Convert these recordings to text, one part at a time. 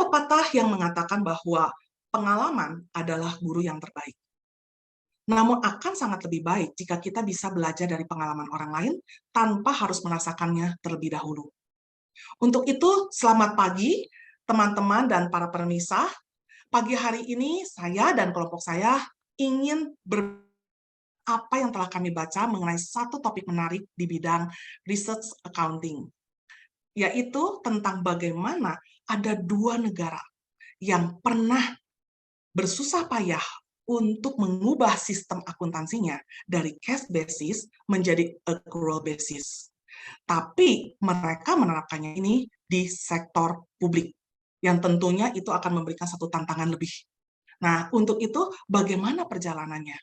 pepatah yang mengatakan bahwa pengalaman adalah guru yang terbaik. Namun akan sangat lebih baik jika kita bisa belajar dari pengalaman orang lain tanpa harus merasakannya terlebih dahulu. Untuk itu, selamat pagi teman-teman dan para pemirsa. Pagi hari ini saya dan kelompok saya ingin apa yang telah kami baca mengenai satu topik menarik di bidang research accounting, yaitu tentang bagaimana ada dua negara yang pernah bersusah payah untuk mengubah sistem akuntansinya dari cash basis menjadi accrual basis. Tapi mereka menerapkannya ini di sektor publik, yang tentunya itu akan memberikan satu tantangan lebih. Nah, untuk itu bagaimana perjalanannya?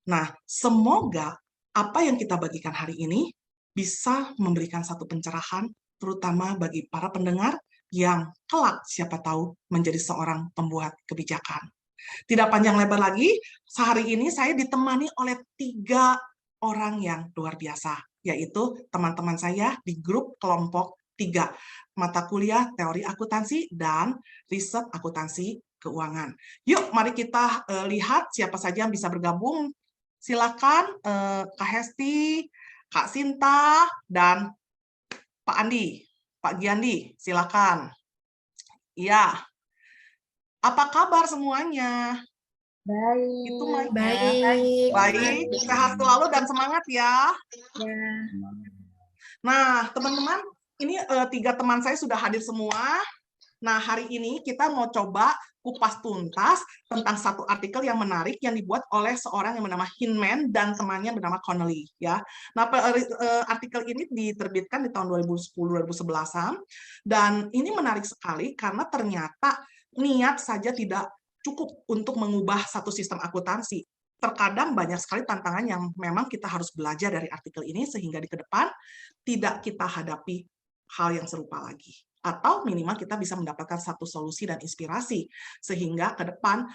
Nah, semoga apa yang kita bagikan hari ini bisa memberikan satu pencerahan, terutama bagi para pendengar yang kelak siapa tahu menjadi seorang pembuat kebijakan. Tidak panjang lebar lagi, sehari ini saya ditemani oleh 3 orang yang luar biasa, yaitu teman-teman saya di grup kelompok 3, mata kuliah teori akuntansi dan riset akuntansi keuangan. Yuk, mari kita lihat siapa saja yang bisa bergabung. Silakan Kak Hesti, Kak Sinta, dan Pak Andi, Pak Giandi, silakan. Iya, apa kabar semuanya? Itu Baik. Baik, sehat selalu dan semangat ya. Ya. Nah, teman-teman, ini 3 teman saya sudah hadir semua. Nah, hari ini kita mau coba kupas tuntas tentang satu artikel yang menarik yang dibuat oleh seorang yang bernama Hinman dan temannya bernama Connolly, ya. Nah, artikel ini diterbitkan di tahun 2010-2011-an dan ini menarik sekali karena ternyata niat saja tidak cukup untuk mengubah satu sistem akuntansi. Terkadang banyak sekali tantangan yang memang kita harus belajar dari artikel ini sehingga di ke depan tidak kita hadapi hal yang serupa lagi. Atau minimal kita bisa mendapatkan satu solusi dan inspirasi sehingga ke depan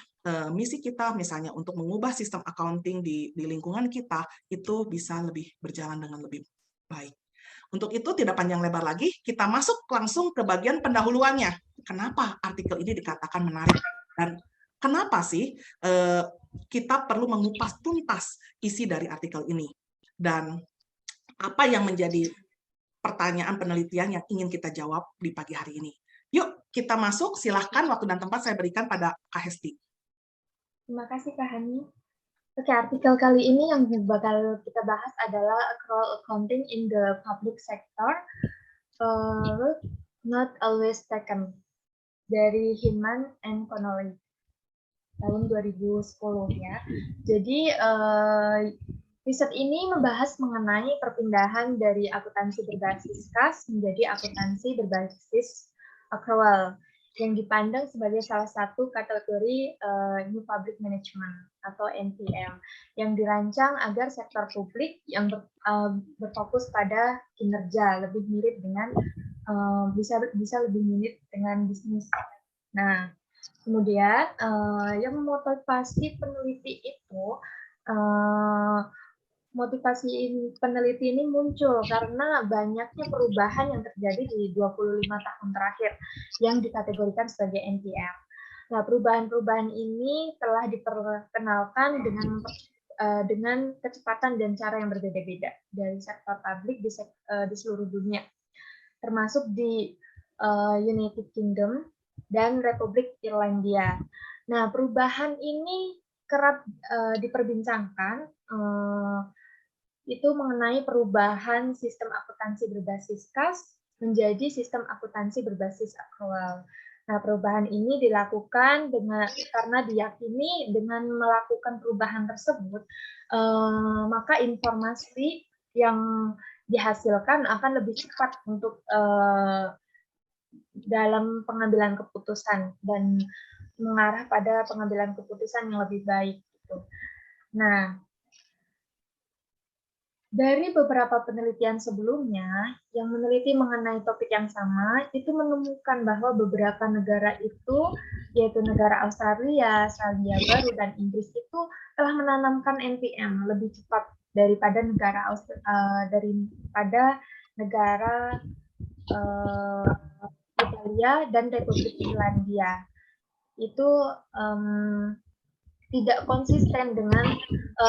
misi kita misalnya untuk mengubah sistem accounting di lingkungan kita itu bisa lebih berjalan dengan lebih baik. Untuk itu tidak panjang lebar lagi, kita masuk langsung ke bagian pendahuluannya. Kenapa artikel ini dikatakan menarik dan kenapa sih kita perlu mengupas tuntas isi dari artikel ini dan apa yang menjadi pertanyaan penelitian yang ingin kita jawab di pagi hari ini. Yuk, kita masuk. Silahkan waktu dan tempat saya berikan pada Kak Hesti. Terima kasih Kak Hani. Oke, artikel kali ini yang bakal kita bahas adalah accrual accounting in the public sector, not always taken, dari Hinman and Connolly tahun 2010 ya. Jadi riset ini membahas mengenai perpindahan dari akuntansi berbasis kas menjadi akuntansi berbasis accrual yang dipandang sebagai salah satu kategori New Public Management atau NPM yang dirancang agar sektor publik yang berfokus pada kinerja lebih mirip dengan bisa lebih mirip dengan bisnis. Nah, kemudian yang memotivasi peneliti itu motivasi peneliti ini muncul karena banyaknya perubahan yang terjadi di 25 tahun terakhir yang dikategorikan sebagai NPM. Nah, perubahan-perubahan ini telah diperkenalkan dengan kecepatan dan cara yang berbeda-beda dari sektor publik di seluruh dunia, termasuk di United Kingdom dan Republik Irlandia. Nah, perubahan ini kerap diperbincangkan itu mengenai perubahan sistem akuntansi berbasis kas menjadi sistem akuntansi berbasis accrual. Nah, perubahan ini dilakukan karena diyakini dengan melakukan perubahan tersebut, maka informasi yang dihasilkan akan lebih cepat untuk dalam pengambilan keputusan dan mengarah pada pengambilan keputusan yang lebih baik. Gitu. Nah, dari beberapa penelitian sebelumnya yang meneliti mengenai topik yang sama, itu menemukan bahwa beberapa negara itu, yaitu negara Australia, Selandia Baru, dan Inggris itu telah menanamkan NPM lebih cepat daripada negara Italia, dan Republik Irlandia. Itu tidak konsisten dengan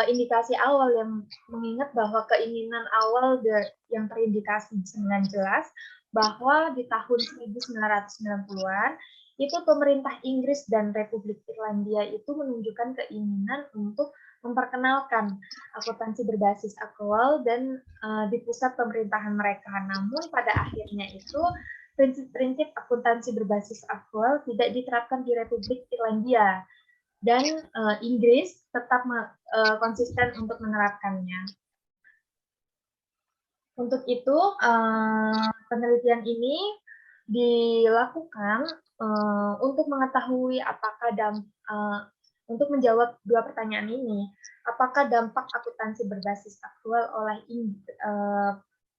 indikasi awal yang mengingat bahwa keinginan awal yang terindikasi dengan jelas bahwa di tahun 1990-an itu pemerintah Inggris dan Republik Irlandia itu menunjukkan keinginan untuk memperkenalkan akuntansi berbasis akrual dan di pusat pemerintahan mereka. Namun pada akhirnya itu prinsip-prinsip akuntansi berbasis akrual tidak diterapkan di Republik Irlandia dan Inggris tetap konsisten untuk menerapkannya. Untuk itu, penelitian ini dilakukan untuk mengetahui apakah untuk menjawab dua pertanyaan ini, apakah dampak akuntansi berbasis aktual oleh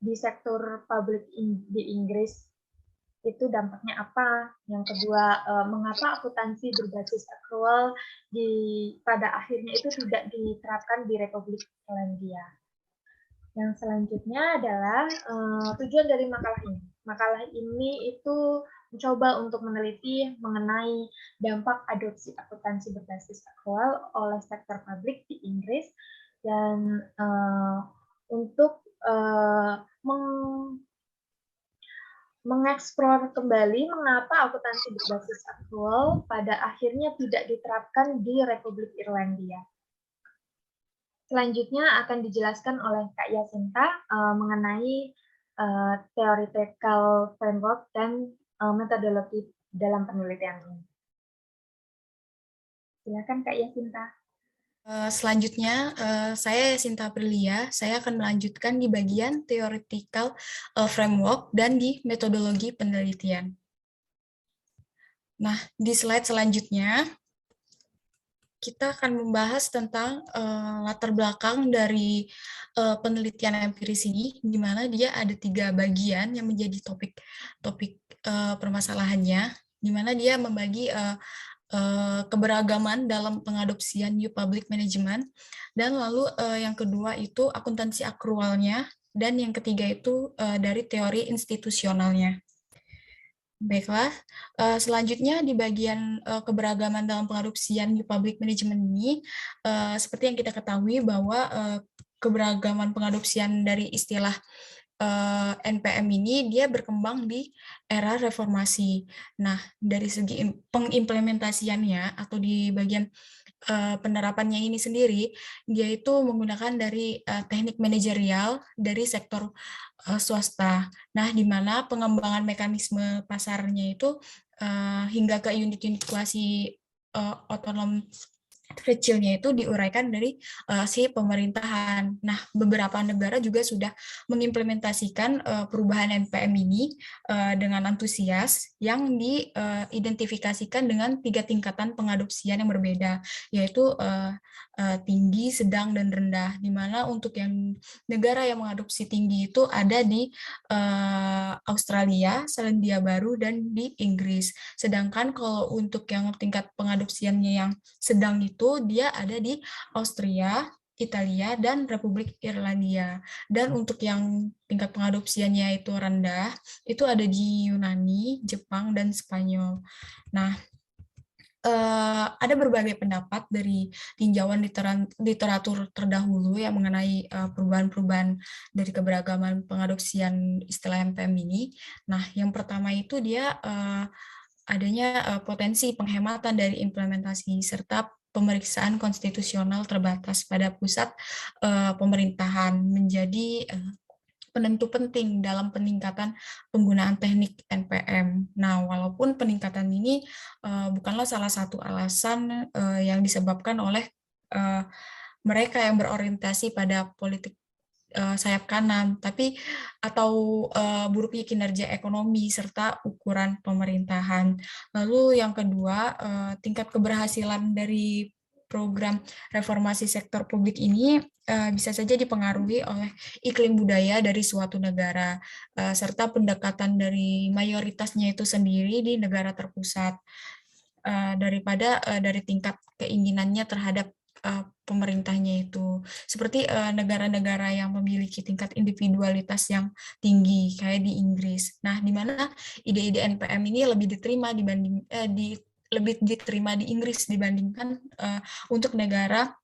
di sektor publik di Inggris itu dampaknya apa? Yang kedua, mengapa akuntansi berbasis akrual pada akhirnya itu tidak diterapkan di Republik Irlandia? Yang selanjutnya adalah tujuan dari makalah ini. Makalah ini itu mencoba untuk meneliti mengenai dampak adopsi akuntansi berbasis akrual oleh sektor publik di Inggris dan untuk mengeksplor kembali mengapa akuntansi berbasis akrual pada akhirnya tidak diterapkan di Republik Irlandia. Selanjutnya akan dijelaskan oleh Kak Yasinta mengenai theoretical framework dan metodologi dalam penelitian ini. Silakan Kak Yasinta. Selanjutnya, saya Yasinta Aprilia, saya akan melanjutkan di bagian theoretical framework dan di metodologi penelitian. Nah, di slide selanjutnya, kita akan membahas tentang latar belakang dari penelitian empiris ini, di mana dia ada 3 bagian yang menjadi topik permasalahannya, di mana dia membagi keberagaman dalam pengadopsian New Public Management, dan lalu yang kedua itu akuntansi akrualnya, dan yang ketiga itu dari teori institusionalnya. Baiklah, selanjutnya di bagian keberagaman dalam pengadopsian New Public Management ini, seperti yang kita ketahui bahwa keberagaman pengadopsian dari istilah NPM ini dia berkembang di era reformasi. Nah, dari segi pengimplementasiannya atau di bagian penerapannya ini sendiri, dia itu menggunakan dari teknik manajerial dari sektor swasta. Nah, di mana pengembangan mekanisme pasarnya itu hingga ke unit-unit kuasi otonom kecilnya itu diuraikan dari si pemerintahan. Nah, beberapa negara juga sudah mengimplementasikan perubahan NPM ini dengan antusias yang diidentifikasikan dengan 3 tingkatan pengadopsian yang berbeda, yaitu tinggi, sedang, dan rendah. Di mana untuk yang negara yang mengadopsi tinggi itu ada di Australia, Selandia Baru, dan di Inggris. Sedangkan kalau untuk yang tingkat pengadopsiannya yang sedang itu dia ada di Austria, Italia, dan Republik Irlandia. Dan untuk yang tingkat pengadopsiannya itu rendah, itu ada di Yunani, Jepang, dan Spanyol. Nah, ada berbagai pendapat dari tinjauan literatur terdahulu yang mengenai perubahan-perubahan dari keberagaman pengadopsian istilah NPM ini. Nah, yang pertama itu dia adanya potensi penghematan dari implementasi serta pemeriksaan konstitusional terbatas pada pusat pemerintahan menjadi penentu penting dalam peningkatan penggunaan teknik NPM. Nah, walaupun peningkatan ini bukanlah salah satu alasan yang disebabkan oleh mereka yang berorientasi pada politik sayap kanan, tapi atau buruknya kinerja ekonomi serta ukuran pemerintahan. Lalu yang kedua, tingkat keberhasilan dari program reformasi sektor publik ini bisa saja dipengaruhi oleh iklim budaya dari suatu negara, serta pendekatan dari mayoritasnya itu sendiri di negara terpusat, daripada dari tingkat keinginannya terhadap pemerintahnya itu. Seperti negara-negara yang memiliki tingkat individualitas yang tinggi kayak di Inggris. Nah, di mana ide-ide NPM ini lebih diterima lebih diterima di Inggris dibandingkan untuk negara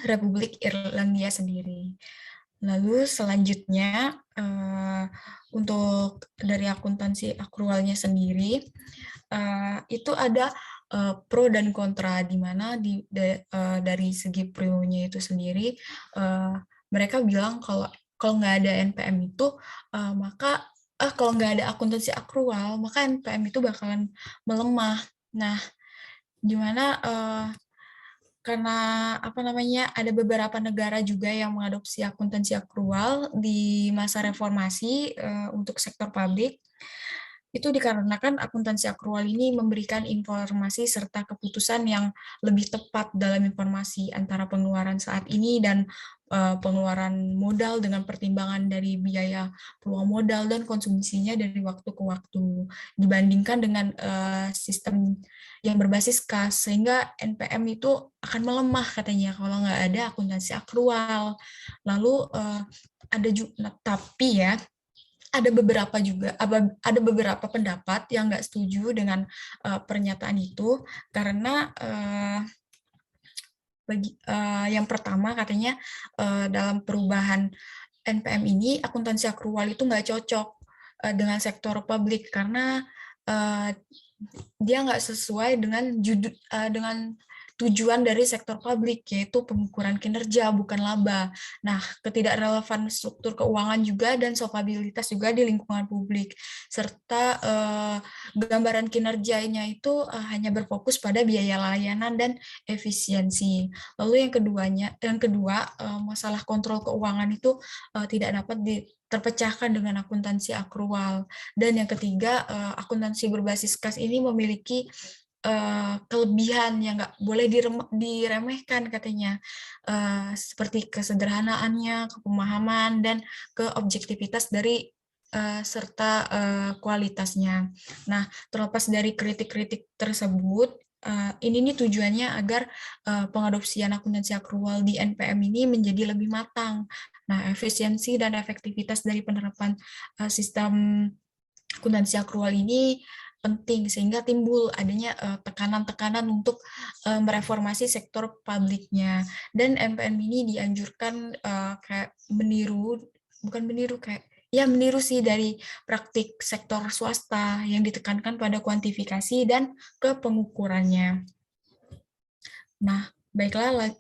Republik Irlandia sendiri. Lalu selanjutnya untuk dari akuntansi akrualnya sendiri itu ada pro dan kontra, di mana dari segi pro-nya itu sendiri mereka bilang kalau nggak ada NPM itu maka kalau nggak ada akuntansi akrual maka NPM itu bakalan melemah. Nah, di mana karena apa namanya ada beberapa negara juga yang mengadopsi akuntansi akrual di masa reformasi untuk sektor publik. Itu dikarenakan akuntansi akrual ini memberikan informasi serta keputusan yang lebih tepat dalam informasi antara pengeluaran saat ini dan pengeluaran modal dengan pertimbangan dari biaya peluang modal dan konsumsinya dari waktu ke waktu dibandingkan dengan sistem yang berbasis kas, sehingga NPM itu akan melemah katanya kalau nggak ada akuntansi akrual. Lalu ada juga, tapi ya ada beberapa pendapat yang nggak setuju dengan pernyataan itu karena yang pertama katanya dalam perubahan NPM ini akuntansi akrual itu nggak cocok dengan sektor publik karena dia nggak sesuai dengan tujuan dari sektor publik, yaitu pengukuran kinerja, bukan laba. Nah, ketidakrelevan struktur keuangan juga dan solvabilitas juga di lingkungan publik, serta gambaran kinerjanya itu hanya berfokus pada biaya layanan dan efisiensi. Lalu yang kedua, masalah kontrol keuangan itu tidak dapat terpecahkan dengan akuntansi akrual. Dan yang ketiga, akuntansi berbasis kas ini memiliki kelebihan yang nggak boleh diremehkan katanya, seperti kesederhanaannya, kepemahaman, dan keobjektivitas dari serta kualitasnya. Nah, terlepas dari kritik-kritik tersebut, ini nih tujuannya agar pengadopsian akuntansi akrual di NPM ini menjadi lebih matang. Nah, efisiensi dan efektivitas dari penerapan sistem akuntansi akrual ini penting sehingga timbul adanya tekanan-tekanan untuk mereformasi sektor publiknya, dan NPM ini dianjurkan kayak meniru sih dari praktik sektor swasta yang ditekankan pada kuantifikasi dan ke pengukurannya. Nah, baiklah,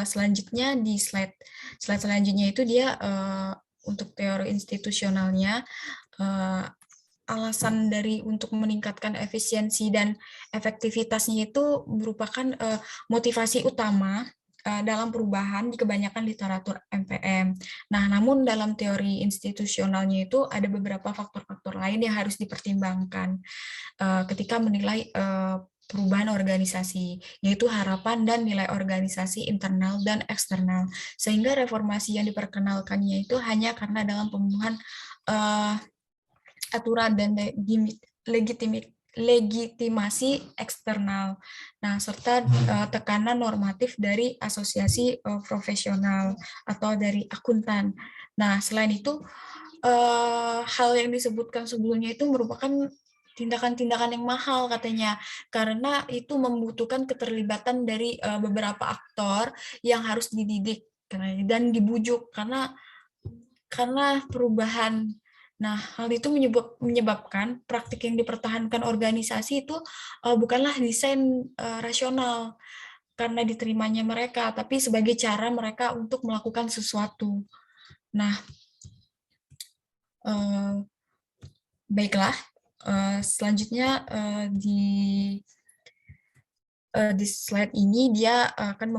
selanjutnya di slide selanjutnya itu dia untuk teori institusionalnya. Alasan dari untuk meningkatkan efisiensi dan efektivitasnya itu merupakan motivasi utama dalam perubahan di kebanyakan literatur NPM. Nah, namun dalam teori institusionalnya itu ada beberapa faktor-faktor lain yang harus dipertimbangkan ketika menilai perubahan organisasi, yaitu harapan dan nilai organisasi internal dan eksternal. Sehingga reformasi yang diperkenalkannya itu hanya karena dalam pemenuhan aturan dan legitimasi eksternal. Nah, serta tekanan normatif dari asosiasi profesional atau dari akuntan. Nah, selain itu, hal yang disebutkan sebelumnya itu merupakan tindakan-tindakan yang mahal katanya, karena itu membutuhkan keterlibatan dari beberapa aktor yang harus dididik dan dibujuk karena perubahan. Nah, hal itu menyebabkan praktik yang dipertahankan organisasi itu bukanlah desain rasional karena diterimanya mereka, tapi sebagai cara mereka untuk melakukan sesuatu. Nah, baiklah, selanjutnya di slide ini dia akan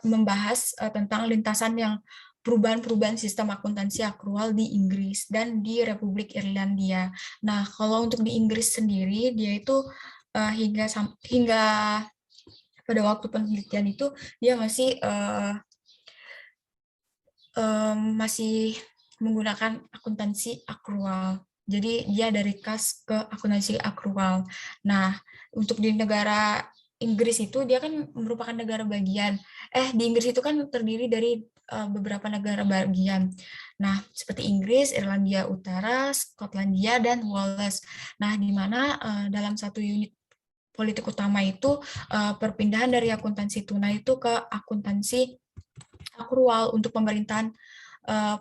membahas tentang lintasan yang perubahan-perubahan sistem akuntansi akrual di Inggris dan di Republik Irlandia. Nah, kalau untuk di Inggris sendiri, dia itu hingga pada waktu penelitian itu dia masih menggunakan akuntansi akrual. Jadi dia dari kas ke akuntansi akrual. Nah, untuk di negara Inggris itu dia kan merupakan negara bagian. Di Inggris itu kan terdiri dari beberapa negara bagian. Nah, seperti Inggris, Irlandia Utara, Skotlandia, dan Wales. Nah, di mana dalam satu unit politik utama itu perpindahan dari akuntansi tunai itu ke akuntansi akrual untuk pemerintahan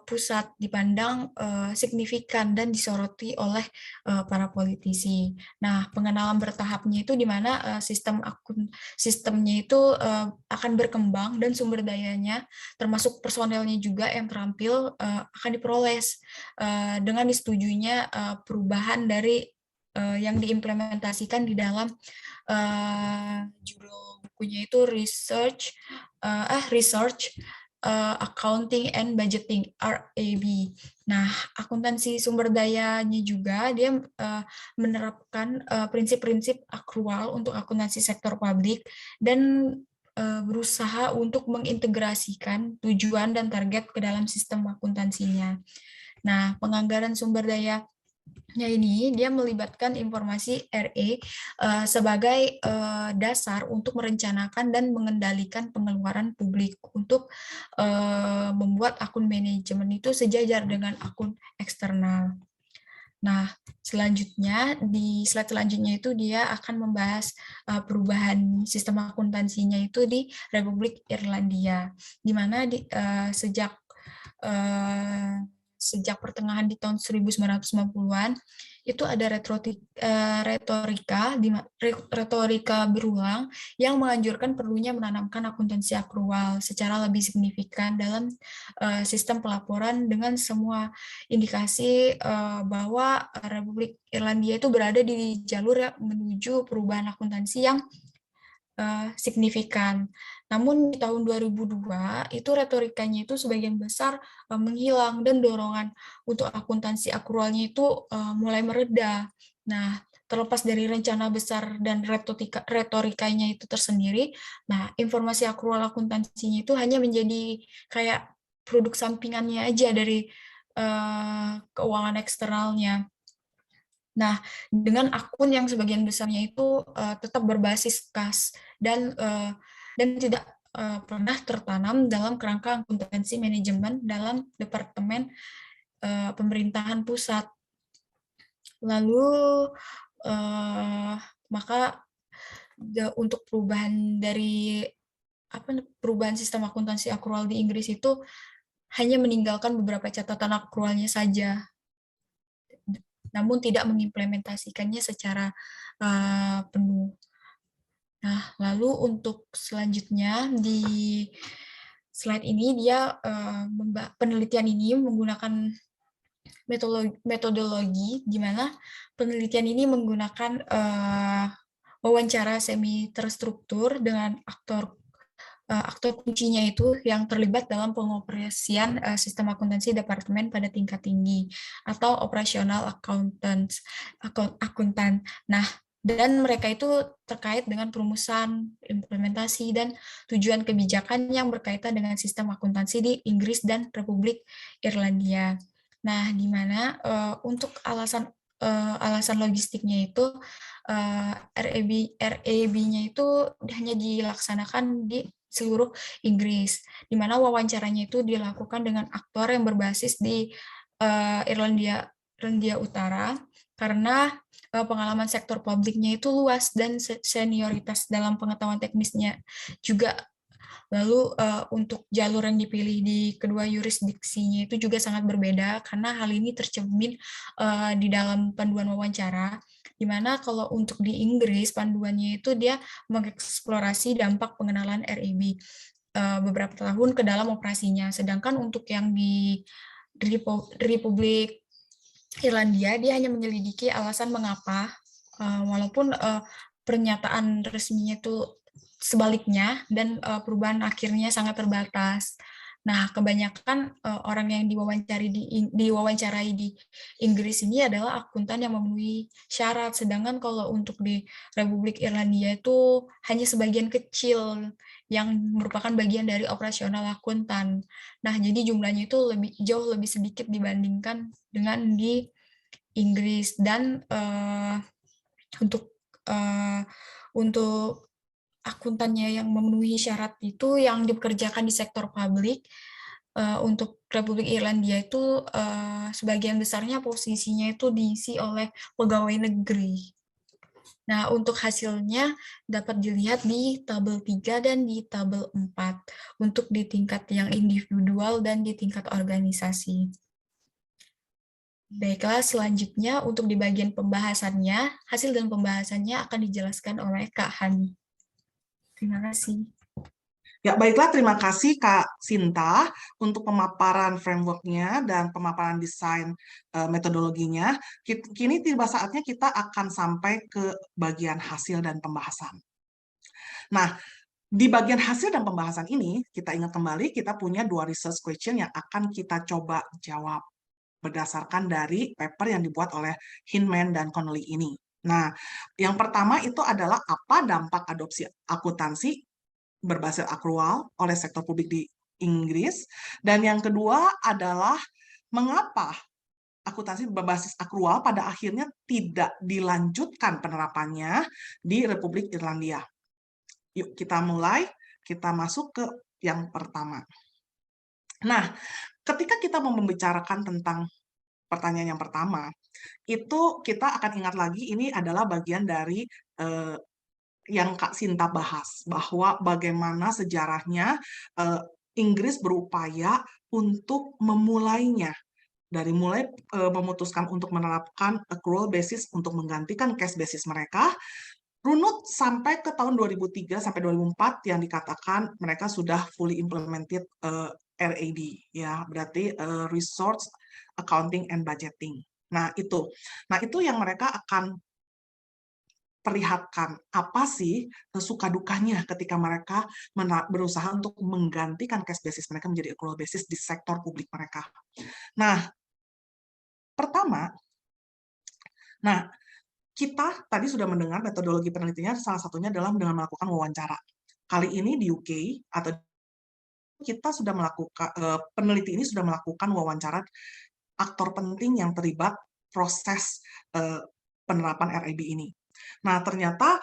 pusat dipandang signifikan dan disoroti oleh para politisi. Nah, pengenalan bertahapnya itu di mana sistemnya itu akan berkembang dan sumber dayanya, termasuk personelnya juga yang terampil akan diperoleh dengan disetujuinya perubahan dari yang diimplementasikan di dalam judul bukunya itu research Accounting and Budgeting (RAB). Nah, akuntansi sumber dayanya juga dia menerapkan prinsip-prinsip akrual untuk akuntansi sektor publik dan berusaha untuk mengintegrasikan tujuan dan target ke dalam sistem akuntansinya. Nah, penganggaran sumber daya ini dia melibatkan informasi RE sebagai dasar untuk merencanakan dan mengendalikan pengeluaran publik untuk membuat akun manajemen itu sejajar dengan akun eksternal. Nah, selanjutnya di slide selanjutnya itu dia akan membahas perubahan sistem akuntansinya itu di Republik Irlandia, di mana sejak pertengahan di tahun 1990-an itu ada retorika berulang yang menganjurkan perlunya menanamkan akuntansi akrual secara lebih signifikan dalam sistem pelaporan dengan semua indikasi bahwa Republik Irlandia itu berada di jalur menuju perubahan akuntansi yang signifikan. Namun di tahun 2002 itu retorikanya itu sebagian besar menghilang dan dorongan untuk akuntansi akrualnya itu mulai mereda. Nah, terlepas dari rencana besar dan retorikanya itu tersendiri, nah informasi akrual akuntansinya itu hanya menjadi kayak produk sampingannya aja dari keuangan eksternalnya. Nah, dengan akun yang sebagian besarnya itu tetap berbasis kas dan tidak pernah tertanam dalam kerangka akuntansi manajemen dalam departemen pemerintahan pusat. Lalu maka untuk perubahan sistem akuntansi akrual di Inggris itu hanya meninggalkan beberapa catatan akrualnya saja, namun tidak mengimplementasikannya secara penuh. Nah, lalu untuk selanjutnya di slide ini dia penelitian ini menggunakan metodologi di mana penelitian ini menggunakan wawancara semi terstruktur dengan aktor kuncinya itu yang terlibat dalam pengoperasian sistem akuntansi departemen pada tingkat tinggi atau operasional akuntan. Nah, dan mereka itu terkait dengan perumusan, implementasi, dan tujuan kebijakan yang berkaitan dengan sistem akuntansi di Inggris dan Republik Irlandia. Nah, di mana untuk alasan logistiknya itu RAB-nya itu hanya dilaksanakan di seluruh Inggris, di mana wawancaranya itu dilakukan dengan aktor yang berbasis di Irlandia Utara, karena pengalaman sektor publiknya itu luas dan senioritas dalam pengetahuan teknisnya juga. Lalu untuk jalur yang dipilih di kedua yurisdiksinya itu juga sangat berbeda karena hal ini tercermin di dalam panduan wawancara, di mana kalau untuk di Inggris panduannya itu dia mengeksplorasi dampak pengenalan RAB beberapa tahun ke dalam operasinya, sedangkan untuk yang di Republik Irlandia dia hanya menyelidiki alasan mengapa, walaupun pernyataan resminya itu sebaliknya dan perubahan akhirnya sangat terbatas. Nah, kebanyakan orang yang diwawancarai di Inggris ini adalah akuntan yang memenuhi syarat, sedangkan kalau untuk di Republik Irlandia itu hanya sebagian kecil yang merupakan bagian dari operasional akuntan. Nah, jadi jumlahnya itu jauh lebih sedikit dibandingkan dengan di Inggris. Dan untuk akuntannya yang memenuhi syarat itu yang dipekerjakan di sektor publik. Untuk Republik Irlandia itu sebagian besarnya posisinya itu diisi oleh pegawai negeri. Nah, untuk hasilnya dapat dilihat di tabel 3 dan di tabel 4 untuk di tingkat yang individual dan di tingkat organisasi. Baiklah, selanjutnya untuk di bagian pembahasannya, hasil dan pembahasannya akan dijelaskan oleh Kak Hani. Terima kasih. Ya, baiklah, terima kasih Kak Sinta untuk pemaparan framework-nya dan pemaparan desain metodologinya. Kini tiba saatnya kita akan sampai ke bagian hasil dan pembahasan. Nah, di bagian hasil dan pembahasan ini, kita ingat kembali, kita punya 2 research question yang akan kita coba jawab berdasarkan dari paper yang dibuat oleh Hinman dan Connolly ini. Nah, yang pertama itu adalah apa dampak adopsi akuntansi berbasis akrual oleh sektor publik di Inggris, dan yang kedua adalah mengapa akuntansi berbasis akrual pada akhirnya tidak dilanjutkan penerapannya di Republik Irlandia. Yuk kita mulai, kita masuk ke yang pertama. Nah, ketika kita mau membicarakan tentang pertanyaan yang pertama, itu kita akan ingat lagi ini adalah bagian dari yang Kak Sinta bahas, bahwa bagaimana sejarahnya Inggris berupaya untuk memulainya, dari mulai memutuskan untuk menerapkan accrual basis untuk menggantikan cash basis mereka, runut sampai ke tahun 2003 sampai 2004 yang dikatakan mereka sudah fully implemented RAB, ya, berarti Resource Accounting and Budgeting. Nah, itu yang mereka akan perlihatkan apa sih suka dukanya ketika mereka berusaha untuk menggantikan cash basis mereka menjadi accrual basis di sektor publik mereka. Nah, pertama, kita tadi sudah mendengar metodologi penelitiannya, salah satunya adalah dengan melakukan wawancara. Kali ini di UK atau kita sudah melakukan peneliti ini sudah melakukan wawancara aktor penting yang terlibat proses penerapan RAB ini. Nah, ternyata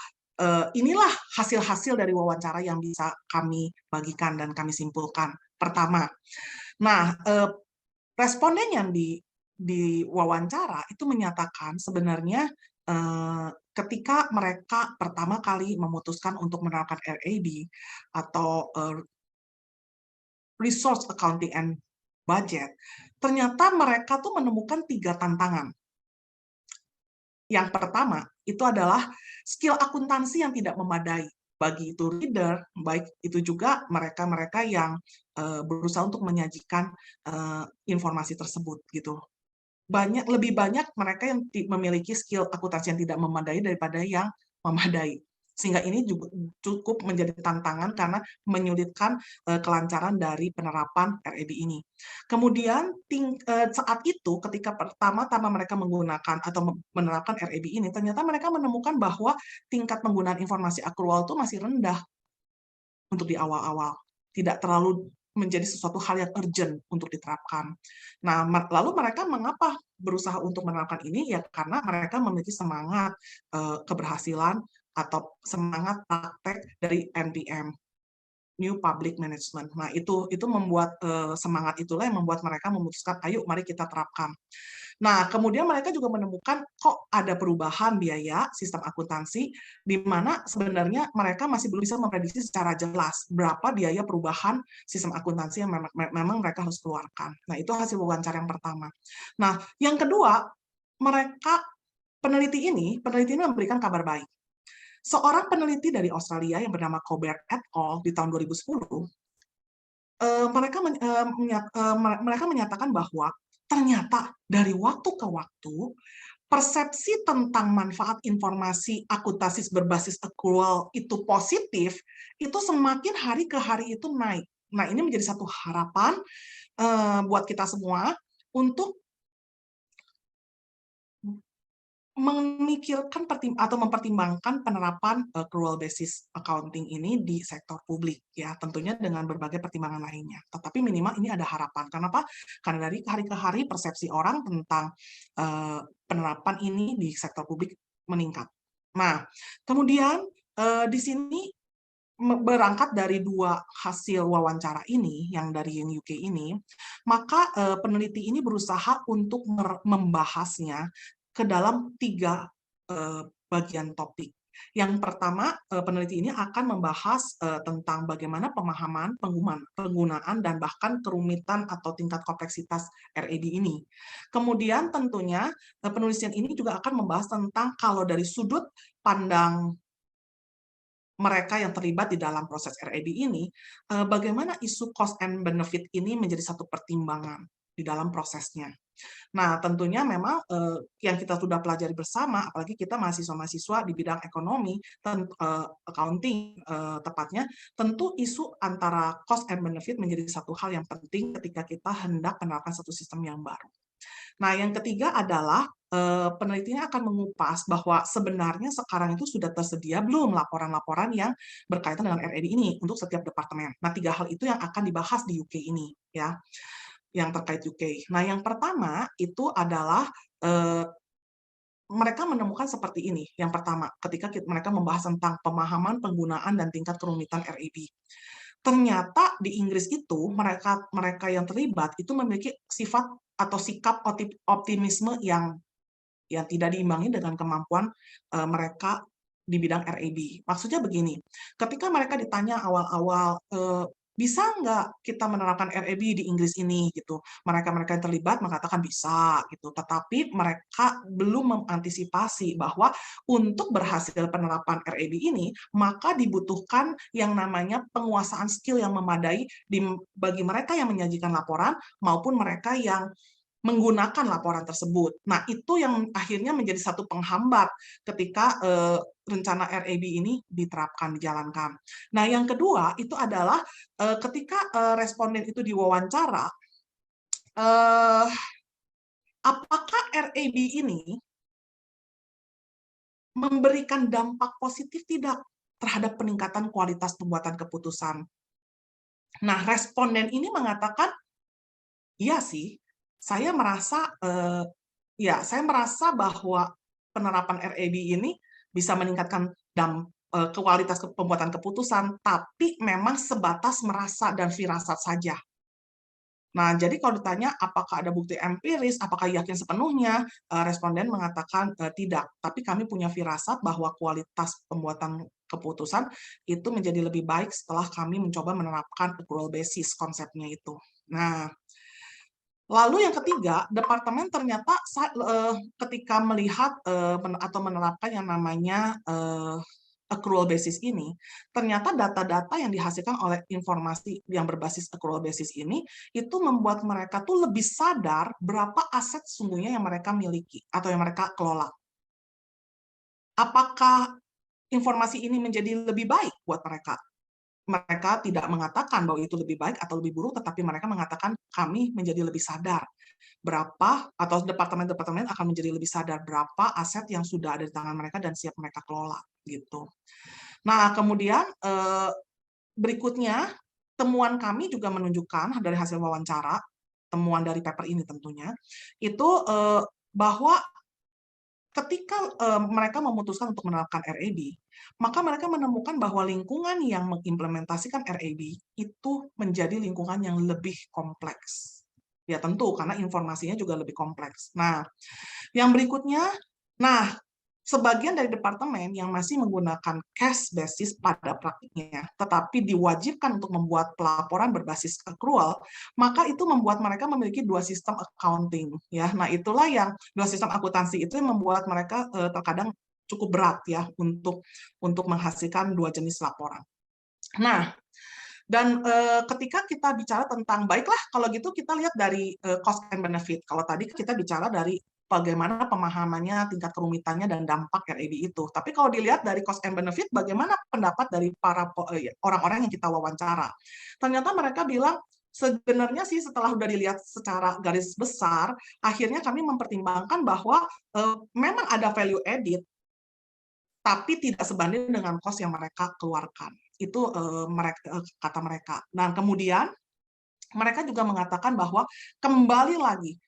inilah hasil-hasil dari wawancara yang bisa kami bagikan dan kami simpulkan. Pertama, nah responden yang di wawancara itu menyatakan sebenarnya ketika mereka pertama kali memutuskan untuk menerapkan RAB atau Resource Accounting and Budget, ternyata mereka tuh menemukan 3 tantangan. Yang pertama, itu adalah skill akuntansi yang tidak memadai. Bagi itu reader, baik itu juga mereka-mereka yang berusaha untuk menyajikan informasi tersebut gitu. Lebih banyak mereka yang memiliki skill akuntansi yang tidak memadai daripada yang memadai. Sehingga ini juga cukup menjadi tantangan karena menyulitkan kelancaran dari penerapan RAB ini. Kemudian saat itu ketika pertama-tama mereka menggunakan atau menerapkan RAB ini, ternyata mereka menemukan bahwa tingkat penggunaan informasi akrual itu masih rendah untuk di awal-awal. Tidak terlalu menjadi sesuatu hal yang urgent untuk diterapkan. Nah, lalu mereka mengapa berusaha untuk menerapkan ini? Ya karena mereka memiliki semangat keberhasilan atau semangat praktek dari NPM, New Public Management. Nah, itu membuat semangat itulah yang membuat mereka memutuskan, ayo mari kita terapkan. Nah, kemudian mereka juga menemukan kok ada perubahan biaya sistem akuntansi, di mana sebenarnya mereka masih belum bisa memprediksi secara jelas berapa biaya perubahan sistem akuntansi yang memang mereka harus keluarkan. Nah, itu hasil wawancara yang pertama. Nah, yang kedua, peneliti ini memberikan kabar baik. Seorang peneliti dari Australia yang bernama Colbert et al. Di tahun 2010, mereka menyatakan bahwa ternyata dari waktu ke waktu, persepsi tentang manfaat informasi akuntansi berbasis accrual itu positif, itu semakin hari ke hari itu naik. Nah, ini menjadi satu harapan buat kita semua untuk memikirkan atau mempertimbangkan penerapan accrual basis accounting ini di sektor publik, ya tentunya dengan berbagai pertimbangan lainnya. Tetapi minimal ini ada harapan. Kenapa? Karena dari hari ke hari persepsi orang tentang penerapan ini di sektor publik meningkat. Nah, kemudian di sini berangkat dari 2 hasil wawancara ini, yang dari yang UK ini, maka peneliti ini berusaha untuk membahasnya ke dalam 3 bagian topik. Yang pertama, peneliti ini akan membahas tentang bagaimana pemahaman, penggunaan, dan bahkan kerumitan atau tingkat kompleksitas RAB ini. Kemudian tentunya penelitian ini juga akan membahas tentang kalau dari sudut pandang mereka yang terlibat di dalam proses RAB ini, bagaimana isu cost and benefit ini menjadi satu pertimbangan di dalam prosesnya. Nah, tentunya memang yang kita sudah pelajari bersama, apalagi kita mahasiswa-mahasiswa di bidang ekonomi, accounting tepatnya, tentu isu antara cost and benefit menjadi satu hal yang penting ketika kita hendak menerapkan satu sistem yang baru. Nah, yang ketiga adalah penelitinya akan mengupas bahwa sebenarnya sekarang itu sudah tersedia belum laporan-laporan yang berkaitan dengan RAB ini untuk setiap departemen. Nah, 3 hal itu yang akan dibahas di UK ini, ya, yang terkait UK. Nah, yang pertama itu adalah mereka menemukan seperti ini. Yang pertama, ketika mereka membahas tentang pemahaman, penggunaan, dan tingkat kerumitan RAB. Ternyata di Inggris itu mereka yang terlibat itu memiliki sifat atau sikap optimisme yang tidak diimbangi dengan kemampuan mereka di bidang RAB. Maksudnya begini, ketika mereka ditanya awal-awal, bisa nggak kita menerapkan RAB di Inggris ini gitu. Mereka-mereka yang terlibat mengatakan bisa gitu, tetapi mereka belum mengantisipasi bahwa untuk berhasil penerapan RAB ini, maka dibutuhkan yang namanya penguasaan skill yang memadai bagi mereka yang menyajikan laporan maupun mereka yang menggunakan laporan tersebut. Nah, itu yang akhirnya menjadi satu penghambat ketika rencana RAB ini diterapkan, dijalankan. Nah, yang kedua itu adalah ketika responden itu diwawancara, apakah RAB ini memberikan dampak positif tidak terhadap peningkatan kualitas pembuatan keputusan. Nah, responden ini mengatakan, iya sih, saya merasa bahwa penerapan RAB ini bisa meningkatkan kualitas pembuatan keputusan, tapi memang sebatas merasa dan firasat saja. Nah, jadi kalau ditanya apakah ada bukti empiris, apakah yakin sepenuhnya, responden mengatakan tidak. Tapi kami punya firasat bahwa kualitas pembuatan keputusan itu menjadi lebih baik setelah kami mencoba menerapkan accrual basis konsepnya itu. Nah, lalu yang ketiga, departemen ternyata ketika melihat atau menerapkan yang namanya accrual basis ini, ternyata data-data yang dihasilkan oleh informasi yang berbasis accrual basis ini, itu membuat mereka tuh lebih sadar berapa aset sesungguhnya yang mereka miliki atau yang mereka kelola. Apakah informasi ini menjadi lebih baik buat mereka? Mereka tidak mengatakan bahwa itu lebih baik atau lebih buruk, tetapi mereka mengatakan kami menjadi lebih sadar berapa, atau departemen-departemen akan menjadi lebih sadar berapa aset yang sudah ada di tangan mereka dan siap mereka kelola gitu. Nah, kemudian berikutnya temuan kami juga menunjukkan dari hasil wawancara, temuan dari paper ini tentunya, itu bahwa ketika mereka memutuskan untuk menerapkan RAB, maka mereka menemukan bahwa lingkungan yang mengimplementasikan RAB itu menjadi lingkungan yang lebih kompleks. Ya tentu, karena informasinya juga lebih kompleks. Nah, yang berikutnya, sebagian dari departemen yang masih menggunakan cash basis pada praktiknya, tetapi diwajibkan untuk membuat pelaporan berbasis accrual, maka itu membuat mereka memiliki 2 sistem accounting. Ya, nah itulah yang 2 sistem akuntansi itu yang membuat mereka terkadang cukup berat ya untuk menghasilkan 2 jenis laporan. Nah, dan ketika kita bicara tentang, baiklah kalau gitu kita lihat dari cost and benefit. Kalau tadi kita bicara dari bagaimana pemahamannya, tingkat kerumitannya, dan dampak RAB itu. Tapi kalau dilihat dari cost and benefit, bagaimana pendapat dari para orang-orang yang kita wawancara? Ternyata mereka bilang, sebenarnya sih setelah sudah dilihat secara garis besar, akhirnya kami mempertimbangkan bahwa memang ada value added, tapi tidak sebanding dengan cost yang mereka keluarkan. Itu kata mereka. Nah, kemudian mereka juga mengatakan bahwa kembali lagi,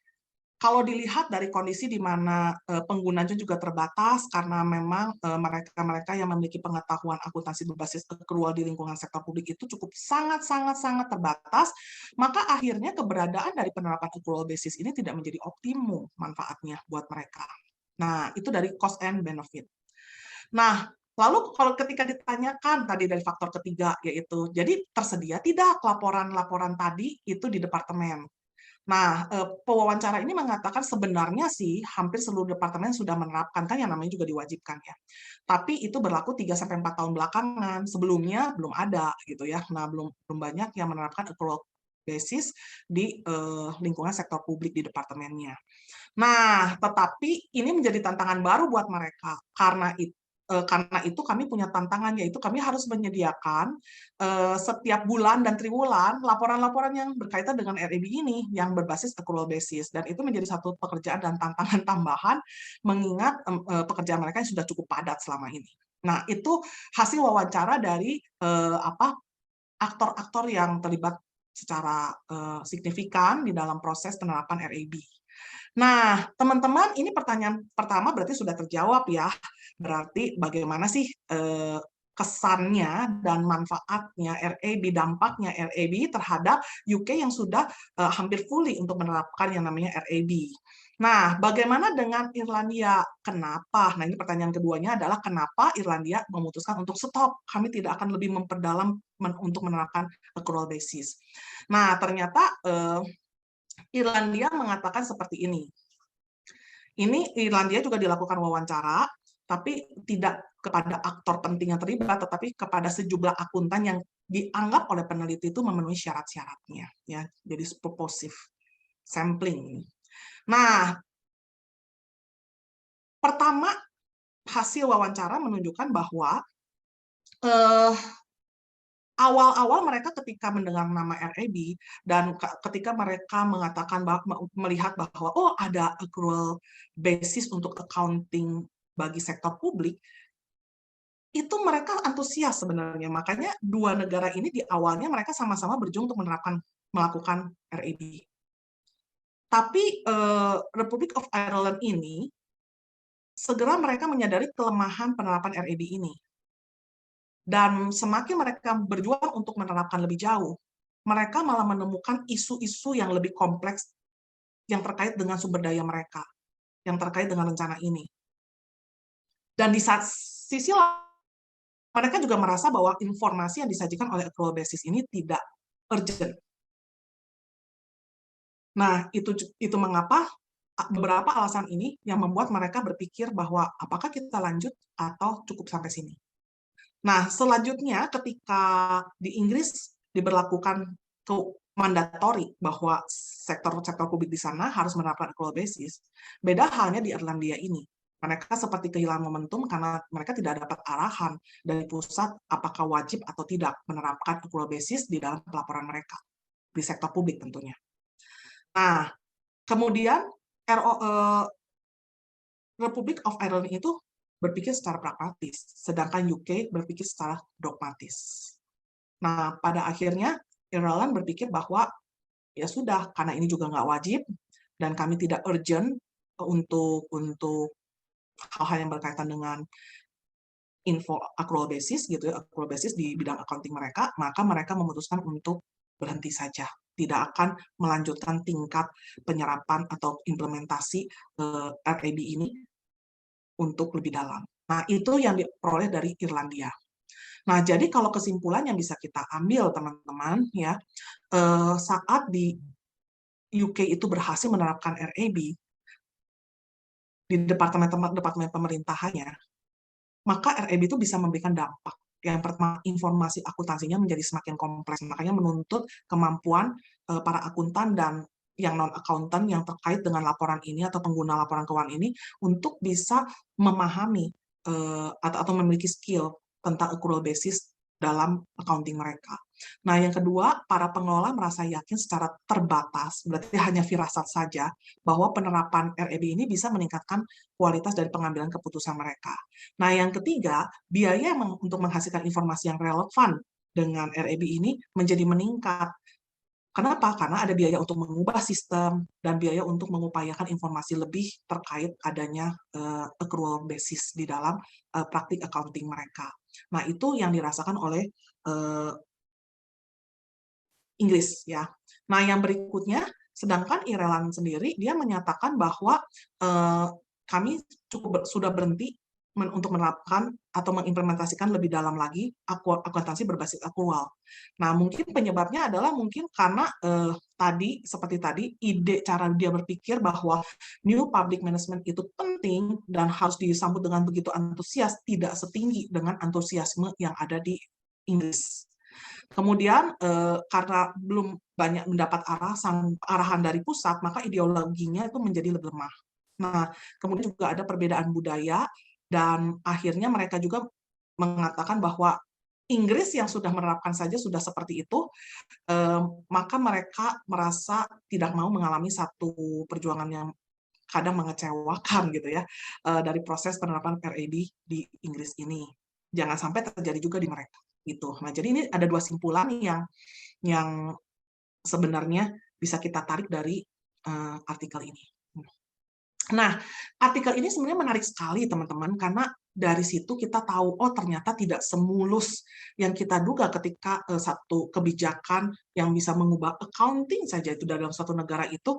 kalau dilihat dari kondisi di mana penggunanya juga terbatas karena memang mereka-mereka yang memiliki pengetahuan akuntansi berbasis accrual di lingkungan sektor publik itu cukup sangat terbatas, maka akhirnya keberadaan dari penerapan accrual basis ini tidak menjadi optimum manfaatnya buat mereka. Nah, itu dari cost and benefit. Nah, lalu kalau ketika ditanyakan tadi dari faktor ketiga, yaitu jadi tersedia tidak laporan-laporan tadi itu di departemen. Nah, pewawancara ini mengatakan sebenarnya sih hampir seluruh departemen sudah menerapkan, kan yang namanya juga diwajibkan ya. Tapi itu berlaku 3-4 tahun belakangan, sebelumnya belum ada gitu ya. Nah, belum banyak yang menerapkan accrual basis di lingkungan sektor publik di departemennya. Nah, tetapi ini menjadi tantangan baru buat mereka. Karena itu kami punya tantangan, yaitu kami harus menyediakan setiap bulan dan triwulan laporan-laporan yang berkaitan dengan REB ini yang berbasis accrual basis, dan itu menjadi satu pekerjaan dan tantangan tambahan mengingat pekerjaan mereka yang sudah cukup padat selama ini. Nah, itu hasil wawancara dari aktor-aktor yang terlibat secara signifikan di dalam proses penerapan REB. Nah, teman-teman, ini pertanyaan pertama berarti sudah terjawab ya. Berarti bagaimana sih kesannya dan manfaatnya REB, dampaknya REB terhadap UK yang sudah hampir fully untuk menerapkan yang namanya REB. Nah, bagaimana dengan Irlandia? Kenapa? Nah, ini pertanyaan keduanya adalah kenapa Irlandia memutuskan untuk stop? Kami tidak akan lebih memperdalam untuk menerapkan accrual basis. Nah, ternyata Irlandia mengatakan seperti ini. Ini Irlandia juga dilakukan wawancara, tapi tidak kepada aktor penting yang terlibat, tetapi kepada sejumlah akuntan yang dianggap oleh peneliti itu memenuhi syarat-syaratnya. Ya, jadi purposive sampling. Nah, pertama hasil wawancara menunjukkan bahwa awal-awal mereka ketika mendengar nama REB dan ketika mereka mengatakan melihat bahwa oh ada accrual basis untuk accounting bagi sektor publik, itu mereka antusias sebenarnya. Makanya dua negara ini di awalnya mereka sama-sama berjuang untuk melakukan REB. Tapi Republic of Ireland ini segera mereka menyadari kelemahan penerapan REB ini. Dan semakin mereka berjuang untuk menerapkan lebih jauh, mereka malah menemukan isu-isu yang lebih kompleks yang terkait dengan sumber daya mereka, yang terkait dengan rencana ini. Dan di sisi lain, mereka juga merasa bahwa informasi yang disajikan oleh accrual basis ini tidak urgent. Nah, itu mengapa beberapa alasan ini yang membuat mereka berpikir bahwa apakah kita lanjut atau cukup sampai sini. Nah, selanjutnya ketika di Inggris diberlakukan mandatori bahwa sektor-sektor publik di sana harus menerapkan accrual basis, beda halnya di Irlandia ini. Mereka seperti kehilangan momentum karena mereka tidak dapat arahan dari pusat apakah wajib atau tidak menerapkan accrual basis di dalam pelaporan mereka, di sektor publik tentunya. Nah, kemudian Republic of Ireland itu berpikir secara pragmatis, sedangkan UK berpikir secara dogmatis. Nah, pada akhirnya Ireland berpikir bahwa ya sudah, karena ini juga nggak wajib dan kami tidak urgent untuk hal-hal yang berkaitan dengan info accrual basis gitu ya, accrual basis di bidang accounting mereka, maka mereka memutuskan untuk berhenti saja, tidak akan melanjutkan tingkat penyerapan atau implementasi REB ini untuk lebih dalam. Nah, itu yang diperoleh dari Irlandia. Nah, jadi kalau kesimpulan yang bisa kita ambil, teman-teman, ya, saat di UK itu berhasil menerapkan REB di departemen pemerintahannya, maka REB itu bisa memberikan dampak. Yang pertama, informasi akuntansinya menjadi semakin kompleks, makanya menuntut kemampuan para akuntan dan yang non-akuntan yang terkait dengan laporan ini atau pengguna laporan keuangan ini untuk bisa memahami atau memiliki skill tentang accrual basis dalam accounting mereka. Nah, yang kedua, para pengelola merasa yakin secara terbatas, berarti hanya firasat saja, bahwa penerapan REB ini bisa meningkatkan kualitas dari pengambilan keputusan mereka. Nah, yang ketiga, biaya untuk menghasilkan informasi yang relevan dengan REB ini menjadi meningkat. Kenapa? Karena ada biaya untuk mengubah sistem dan biaya untuk mengupayakan informasi lebih terkait adanya accrual basis di dalam praktik accounting mereka. Nah, itu yang dirasakan oleh Inggris ya. Nah, yang berikutnya, sedangkan Ireland sendiri dia menyatakan bahwa kami sudah berhenti untuk menerapkan atau mengimplementasikan lebih dalam lagi akuntansi berbasis akrual. Nah, mungkin penyebabnya adalah mungkin karena seperti tadi, ide cara dia berpikir bahwa new public management itu penting dan harus disambut dengan begitu antusias, tidak setinggi dengan antusiasme yang ada di Inggris. Kemudian karena belum banyak mendapat arahan dari pusat, maka ideologinya itu menjadi lebih lemah. Nah, kemudian juga ada perbedaan budaya, dan akhirnya mereka juga mengatakan bahwa Inggris yang sudah menerapkan saja sudah seperti itu, maka mereka merasa tidak mau mengalami satu perjuangan yang kadang mengecewakan gitu ya, dari proses penerapan RAB di Inggris ini. Jangan sampai terjadi juga di mereka gitu. Nah, jadi ini ada dua simpulan yang sebenarnya bisa kita tarik dari artikel ini. Nah, artikel ini sebenarnya menarik sekali teman-teman, karena dari situ kita tahu, oh ternyata tidak semulus yang kita duga ketika satu kebijakan yang bisa mengubah accounting saja itu dalam suatu negara itu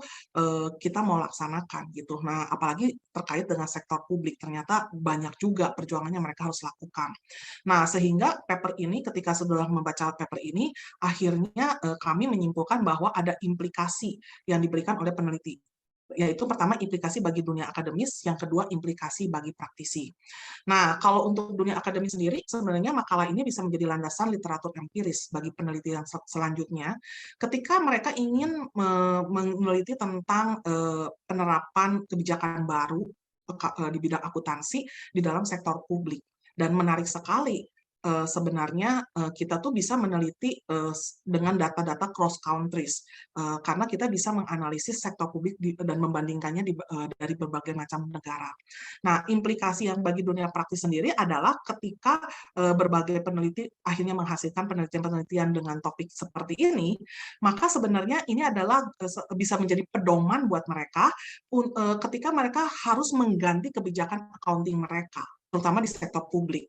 kita mau laksanakan gitu. Nah, apalagi terkait dengan sektor publik, ternyata banyak juga perjuangannya mereka harus lakukan. Nah, sehingga paper ini, ketika sudah membaca paper ini, akhirnya kami menyimpulkan bahwa ada implikasi yang diberikan oleh peneliti, yaitu pertama implikasi bagi dunia akademis, yang kedua implikasi bagi praktisi. Nah, kalau untuk dunia akademis sendiri, sebenarnya makalah ini bisa menjadi landasan literatur empiris bagi penelitian selanjutnya, ketika mereka ingin meneliti tentang penerapan kebijakan baru di bidang akuntansi di dalam sektor publik. Dan menarik sekali, sebenarnya kita tuh bisa meneliti dengan data-data cross countries, karena kita bisa menganalisis sektor publik dan membandingkannya dari berbagai macam negara. Nah, implikasi yang bagi dunia praktis sendiri adalah ketika berbagai peneliti akhirnya menghasilkan penelitian-penelitian dengan topik seperti ini, maka sebenarnya ini adalah bisa menjadi pedoman buat mereka ketika mereka harus mengganti kebijakan accounting mereka, terutama di sektor publik.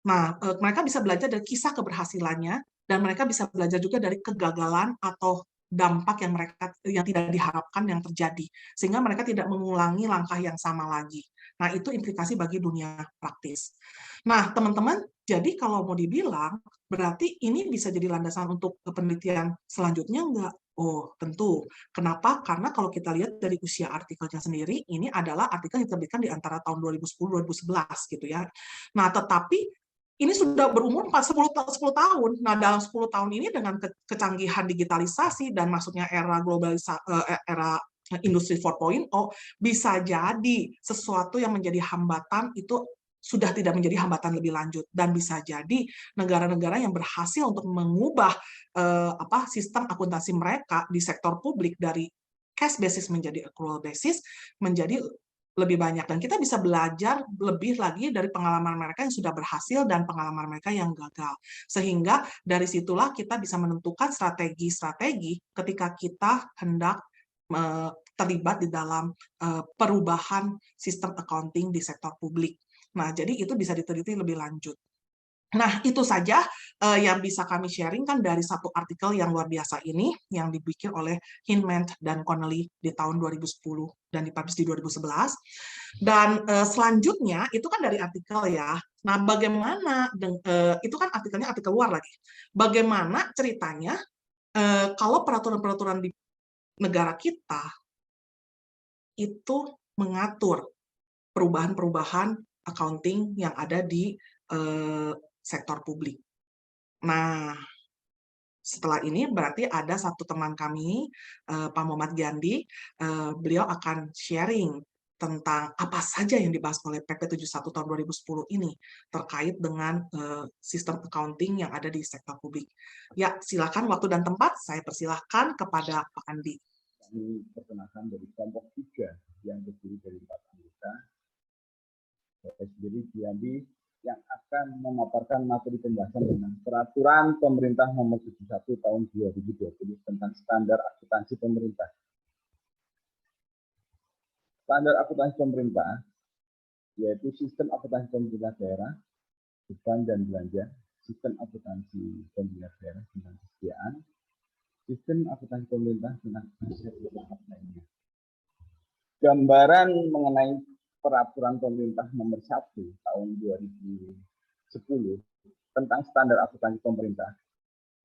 Nah, mereka bisa belajar dari kisah keberhasilannya, dan mereka bisa belajar juga dari kegagalan atau dampak yang tidak diharapkan yang terjadi, sehingga mereka tidak mengulangi langkah yang sama lagi. Nah, itu implikasi bagi dunia praktis. Nah, teman-teman, jadi kalau mau dibilang, berarti ini bisa jadi landasan untuk penelitian selanjutnya enggak? Oh, tentu. Kenapa? Karena kalau kita lihat dari usia artikelnya sendiri, ini adalah artikel yang diterbitkan di antara tahun 2010-2011 gitu ya. Nah, tetapi ini sudah berumur 10 tahun. Nah, dalam 10 tahun ini dengan kecanggihan digitalisasi dan masuknya era era industri 4.0, bisa jadi sesuatu yang menjadi hambatan itu sudah tidak menjadi hambatan lebih lanjut, dan bisa jadi negara-negara yang berhasil untuk mengubah sistem akuntansi mereka di sektor publik dari cash basis menjadi accrual basis menjadi lebih banyak, dan kita bisa belajar lebih lagi dari pengalaman mereka yang sudah berhasil dan pengalaman mereka yang gagal, sehingga dari situlah kita bisa menentukan strategi-strategi ketika kita hendak terlibat di dalam perubahan sistem accounting di sektor publik. Nah, jadi itu bisa diteliti lebih lanjut. Nah, itu saja yang bisa kami sharingkan dari satu artikel yang luar biasa ini, yang dibikin oleh Hinman dan Connelly di tahun 2010 dan dipublish di 2011. Dan selanjutnya, itu kan dari artikel ya. Nah, bagaimana, itu kan artikelnya artikel luar lagi. Bagaimana ceritanya kalau peraturan-peraturan di negara kita itu mengatur perubahan-perubahan accounting yang ada di sektor publik. Nah, setelah ini berarti ada satu teman kami, Pak Muhammad Gandhi, beliau akan sharing tentang apa saja yang dibahas oleh PP 71 tahun 2010 ini terkait dengan sistem accounting yang ada di sektor publik. Ya, silakan waktu dan tempat, saya persilahkan kepada Pak Andi. Kami perkenalkan dari kelompok 3 yang terdiri dari 4 anggota. Saya sendiri Gandhi yang akan memaparkan materi pembahasan dengan Peraturan Pemerintah Nomor 71 Tahun 2020 tentang standar akuntansi pemerintah. Standar akuntansi pemerintah yaitu sistem akuntansi pemerintah daerah, beban dan belanja, sistem akuntansi pemerintah daerah tentang kesediaan, sistem akuntansi pemerintah tentang aset lainnya. Gambaran mengenai Peraturan Pemerintah Nomor 1 Tahun 2010 tentang standar akuntansi pemerintah.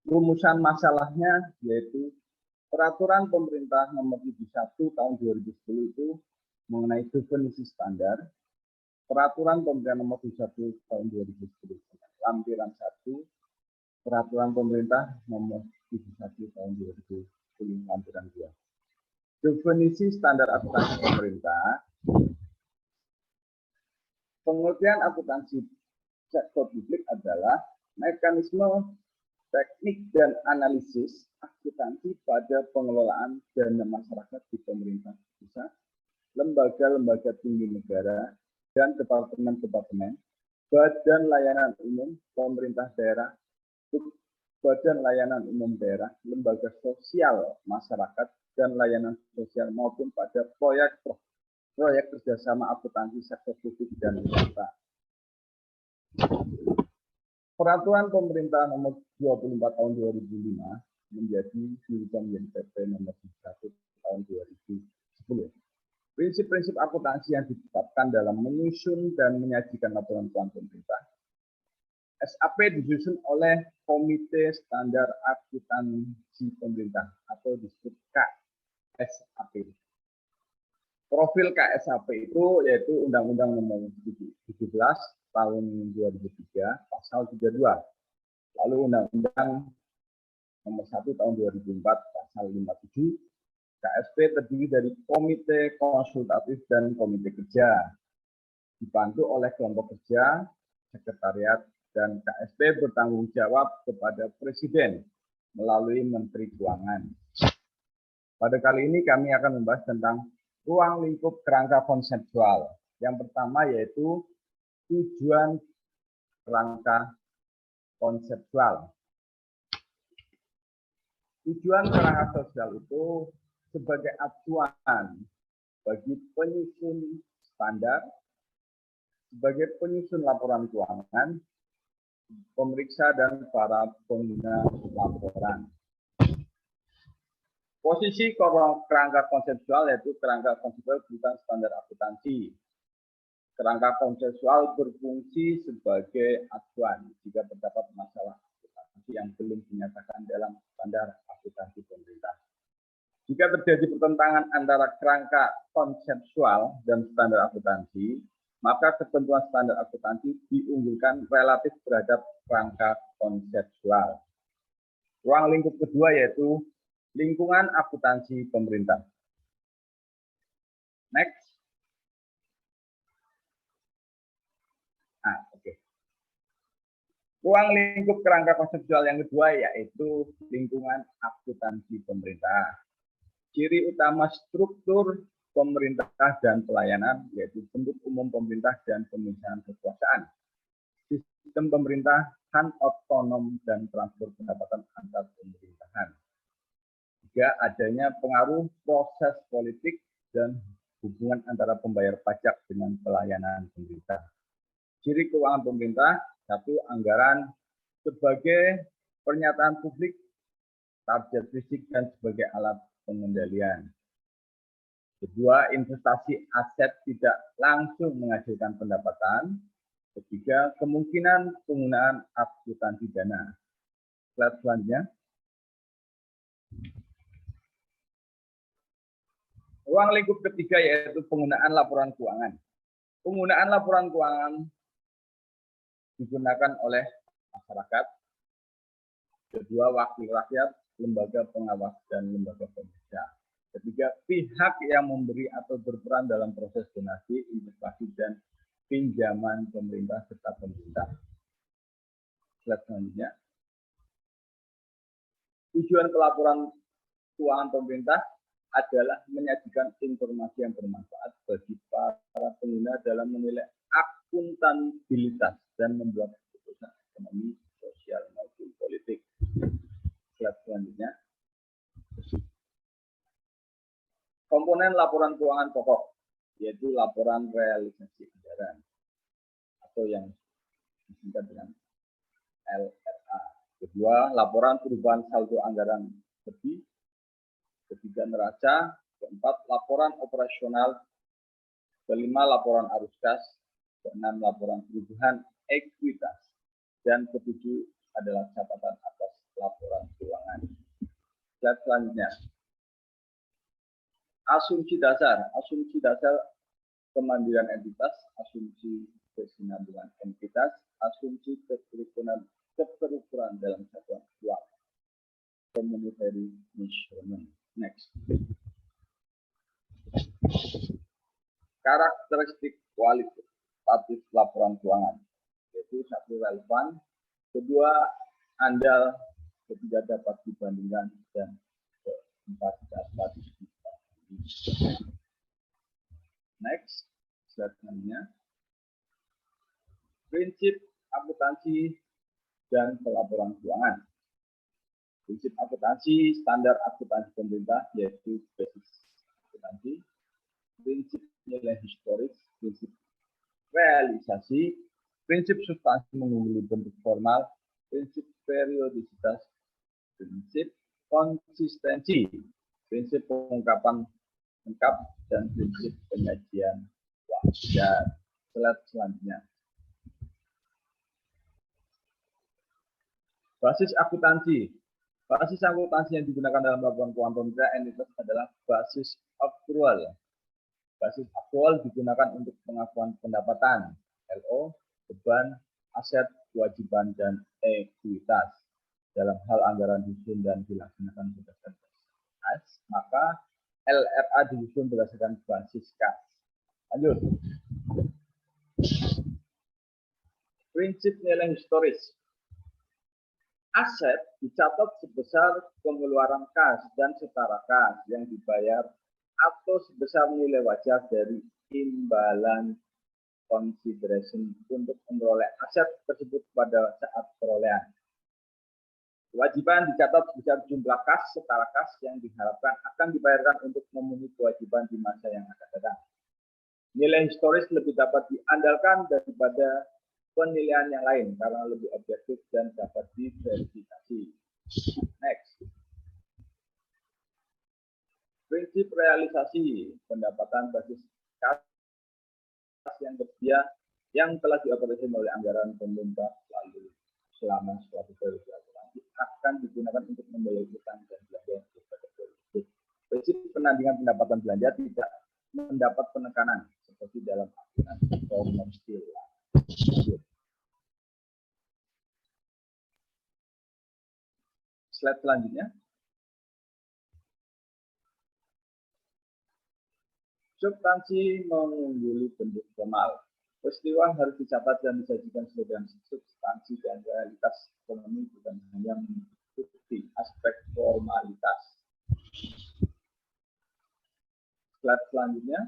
Rumusan masalahnya yaitu Peraturan Pemerintah Nomor 71 Tahun 2010 itu mengenai definisi standar. Peraturan Pemerintah Nomor 71 Tahun 2010 lampiran 1. Peraturan Pemerintah Nomor 71 Tahun 2010 lampiran 2. Definisi standar akuntansi pemerintah. Pengertian akuntansi sektor publik adalah mekanisme teknik dan analisis akuntansi pada pengelolaan dana masyarakat di pemerintah pusat, lembaga-lembaga tinggi negara, dan departemen-departemen, badan layanan umum pemerintah daerah, badan layanan umum daerah, lembaga sosial masyarakat, dan layanan sosial maupun pada proyek kerjasama akuntansi sektor publik dan swasta. Peraturan Pemerintah Nomor 24 Tahun 2005 menjadi dirubah menjadi PP Nomor 1 Tahun 2010. Prinsip-prinsip akuntansi yang ditetapkan dalam menyusun dan menyajikan laporan keuangan pemerintah. SAP disusun oleh Komite Standar Akuntansi Pemerintah atau disebut KSAP. Profil KSAP itu yaitu Undang-Undang Nomor 17 Tahun 2003 Pasal 32. Lalu Undang-Undang Nomor 1 Tahun 2004 Pasal 57. KSP terdiri dari Komite Konsultatif dan Komite Kerja. Dibantu oleh kelompok kerja, sekretariat, dan KSP bertanggung jawab kepada Presiden melalui Menteri Keuangan. Pada kali ini kami akan membahas tentang ruang lingkup kerangka konseptual. Yang pertama yaitu tujuan kerangka konseptual. Tujuan kerangka sosial itu sebagai acuan bagi penyusun standar, sebagai penyusun laporan keuangan, pemeriksa dan para pengguna laporan. Posisi kerangka konseptual yaitu kerangka konseptual bukan standar akuntansi. Kerangka konseptual berfungsi sebagai acuan jika terdapat masalah akuntansi yang belum dinyatakan dalam standar akuntansi pemerintah. Jika terjadi pertentangan antara kerangka konseptual dan standar akuntansi, maka ketentuan standar akuntansi diunggulkan relatif terhadap kerangka konseptual. Ruang lingkup kedua yaitu lingkungan akuntansi pemerintah. Next. Ruang lingkup kerangka konseptual yang kedua yaitu lingkungan akuntansi pemerintah. Ciri utama struktur pemerintah dan pelayanan yaitu bentuk umum pemerintah dan pemisahan kekuasaan. Sistem pemerintahan otonom dan transfer pendapatan antar pemerintahan. Juga adanya pengaruh proses politik dan hubungan antara pembayar pajak dengan pelayanan pemerintah. Ciri keuangan pemerintah, satu, anggaran sebagai pernyataan publik, target fisik dan sebagai alat pengendalian. Kedua, investasi aset tidak langsung menghasilkan pendapatan. Ketiga, kemungkinan penggunaan akuntansi dana. Slide selanjutnya. Ruang lingkup ketiga yaitu penggunaan laporan keuangan. Penggunaan laporan keuangan digunakan oleh masyarakat, kedua wakil rakyat, lembaga pengawas, dan lembaga pemeriksa. Ketiga, pihak yang memberi atau berperan dalam proses donasi, investasi, dan pinjaman pemerintah serta pemerintah. Slide selanjutnya. Tujuan pelaporan keuangan pemerintah adalah menyajikan informasi yang bermanfaat bagi para pengguna dalam menilai akuntabilitas dan membuat keputusan ekonomi, sosial maupun politik. Slide selanjutnya. Komponen laporan keuangan pokok, yaitu laporan realisasi anggaran atau yang disingkat dengan LRA. Kedua, laporan perubahan saldo anggaran lebih. Ketiga, neraca. Keempat, laporan operasional. Kelima, laporan arus kas. Keenam, laporan perubahan ekuitas. Dan ketujuh adalah catatan atas laporan keuangan. Slide selanjutnya. Asumsi dasar kemandirian entitas, asumsi kesinambungan entitas, asumsi keterukuran dalam satuan uang, community measurement. Next. Karakteristik kualitatif laporan keuangan, yaitu satu, relevan, kedua, andal, ketiga, dapat dibandingkan, dan keempat, dapat dibandingkan. Next, slide selanjutnya. Prinsip akuntansi dan pelaporan keuangan. Prinsip akuntansi, standar akuntansi pemerintah, yaitu basis akuntansi. Prinsip nilai historis, prinsip realisasi, prinsip substansi mengungguli bentuk formal, prinsip periodisitas, prinsip konsistensi, prinsip pengungkapan lengkap, dan prinsip penyajian wajar. Slide selanjutnya. Basis akuntansi. Basis akuntansi yang digunakan dalam laporan keuangan pemerintah entitas adalah basis akrual. Basis akrual digunakan untuk pengakuan pendapatan, LO, beban, aset, kewajiban, dan ekuitas. Dalam hal anggaran disusun dan dilaksanakan berdasarkan basis, maka LRA disusun berdasarkan basis kas. Lanjut. Prinsip nilai historis. Aset dicatat sebesar pengeluaran kas dan setara kas yang dibayar atau sebesar nilai wajar dari imbalan consideration untuk memperoleh aset tersebut pada saat perolehan. Kewajiban dicatat sebesar jumlah kas setara kas yang diharapkan akan dibayarkan untuk memenuhi kewajiban di masa yang akan datang. Nilai historis lebih dapat diandalkan daripada penilaian yang lain karena lebih objektif dan dapat diverifikasi. Next. Prinsip realisasi pendapatan basis kas yang tersedia yang telah dioperasikan oleh anggaran pemerintah lalu selama suatu periode akan digunakan untuk membayar utang dan belanja yang bersifat produktif. Prinsip penandingan pendapatan belanja tidak mendapat penekanan seperti dalam aturan komersil. Slide selanjutnya. Substansi mengungguli bentuk formal. Peristiwa harus dicatat dan disajikan sesuai dengan substansi dan realitas ekonomi, bukan hanya mengikuti aspek formalitas. Slide selanjutnya.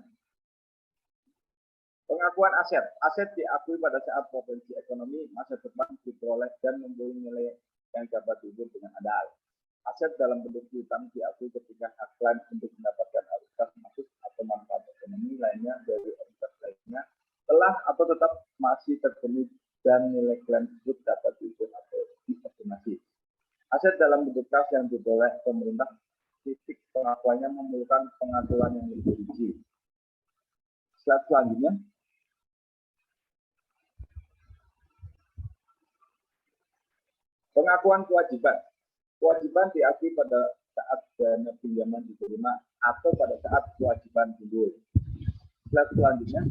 Pengakuan aset. Aset diakui pada saat potensi ekonomi masa depan diperoleh dan mempunyai nilai yang dapat diukur dengan andal. Aset dalam bentuk piutang diakui ketika hak klaim untuk mendapatkan arus kas masuk atau manfaat ekonomi lainnya dari entitas lainnya telah atau tetap masih terpenuhi dan nilai klaim tersebut dapat diukur atau diestimasi. Aset dalam bentuk kas yang diperoleh pemerintah, titik pengakuannya memerlukan pengaturan yang lebih rinci. Slide selanjutnya. Pengakuan kewajiban. Kewajiban diakui pada saat dana pinjaman diterima atau pada saat kewajiban timbul. Slide selanjutnya.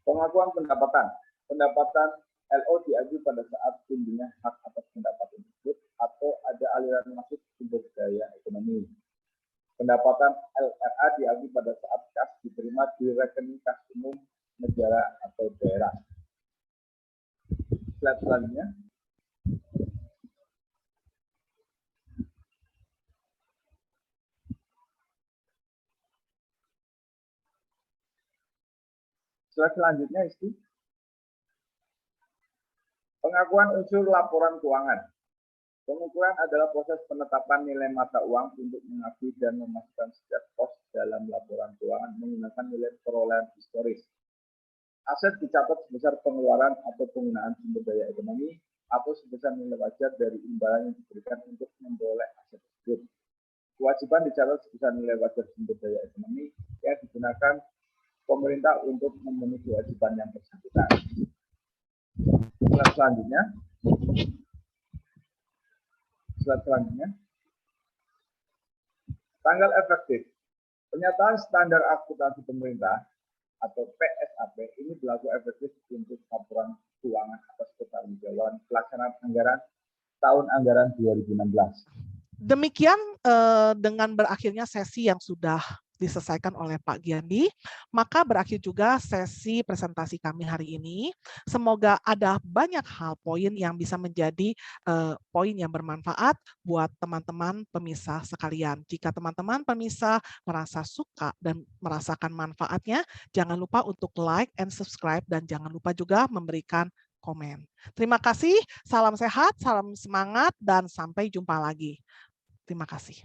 Pengakuan pendapatan. Pendapatan LO diakui pada saat timbulnya hak atas pendapatan tersebut atau ada aliran masuk sumber daya ekonomi. Pendapatan LRA diakui pada saat kas diterima di rekening kas umum negara atau daerah. Slide selanjutnya. Slide selanjutnya, Isti. Pengakuan unsur laporan keuangan. Pengukuran adalah proses penetapan nilai mata uang untuk mengakui dan memasukkan setiap pos dalam laporan keuangan menggunakan nilai perolehan historis. Aset dicatat sebesar pengeluaran atau penggunaan sumber daya ekonomi atau sebesar nilai wajar dari imbalan yang diberikan untuk memperoleh aset tersebut. Kewajiban dicatat sebesar nilai wajar sumber daya ekonomi yang digunakan pemerintah untuk memenuhi kewajiban yang bersangkutan. Slide selanjutnya. Tanggal efektif. Pernyataan standar akuntansi pemerintah atau PSAP ini berlaku efektif untuk laporan keuangan atas pertanggungjawaban pelaksanaan anggaran tahun anggaran 2016. Demikian dengan berakhirnya sesi yang sudah diselesaikan oleh Pak Giandi, maka berakhir juga sesi presentasi kami hari ini. Semoga ada banyak hal poin yang bisa menjadi poin yang bermanfaat buat teman-teman pemirsa sekalian. Jika teman-teman pemirsa merasa suka dan merasakan manfaatnya, jangan lupa untuk like and subscribe dan jangan lupa juga memberikan komen. Terima kasih, salam sehat, salam semangat, dan sampai jumpa lagi. Terima kasih.